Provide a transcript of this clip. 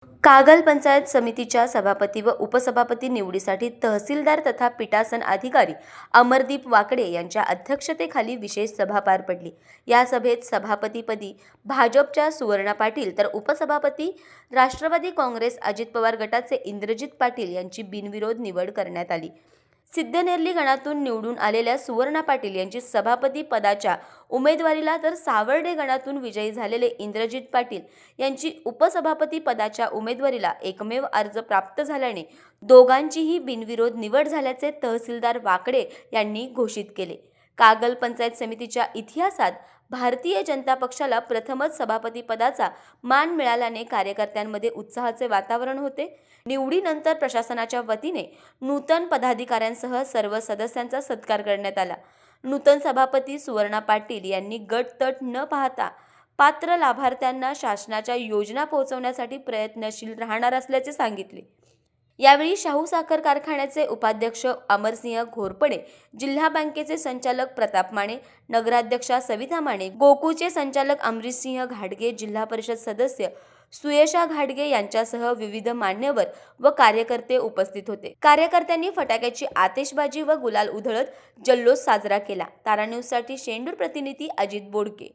कागल पंचायत समितीच्या सभापती व उपसभापती निवडीसाठी तहसीलदार तथा पीठासन अधिकारी अमरदीप वाकडे यांच्या अध्यक्षतेखाली विशेष सभा पार पडली। या सभेत सभापतीपदी भाजपच्या सुवर्णा पाटील तर उपसभापती राष्ट्रवादी काँग्रेस अजित पवार गटाचे इंद्रजित पाटील यांची बिनविरोध निवड करण्यात आली। सिद्धनेरली गणातून निवडून आलेल्या सुवर्णा पाटील यांची सभापती पदाच्या उमेदवारीला तर सावर्डे गणातून विजयी झालेले इंद्रजित पाटील यांची उपसभापती पदाच्या उमेदवारीला एकमेव अर्ज प्राप्त झाल्याने दोघांचीही बिनविरोध निवड झाल्याचे तहसीलदार वाकडे यांनी घोषित केले। कागल पंचायत समितीच्या इतिहासात भारतीय जनता पक्षाला प्रथमच सभापती पदाचा मान मिळाल्याने कार्यकर्त्यांमध्ये उत्साहाचे वातावरण होते। निवडीनंतर प्रशासनाच्या वतीने नूतन पदाधिकाऱ्यांसह सर्व सदस्यांचा सत्कार करण्यात आला। नूतन सभापती सुवर्णा पाटील यांनी गट-तट न पाहता पात्र लाभार्थ्यांना शासनाच्या योजना पोहोचवण्यासाठी प्रयत्नशील राहणार असल्याचे सांगितले। यावेळी शाहू साखर कारखान्याचे उपाध्यक्ष अमरसिंह घोरपडे, जिल्हा बँकेचे संचालक प्रताप माने, नगराध्यक्षा सविता माने, गोकुळचे संचालक अमरीशसिंह घाडगे, जिल्हा परिषद सदस्य सुयशा घाडगे यांच्यासह विविध मान्यवर व कार्यकर्ते उपस्थित होते। कार्यकर्त्यांनी फटाक्याची आतिषबाजी व गुलाल उधळत जल्लोष साजरा केला। तारा न्यूजसाठी शेंडूर प्रतिनिधी अजित बोडके।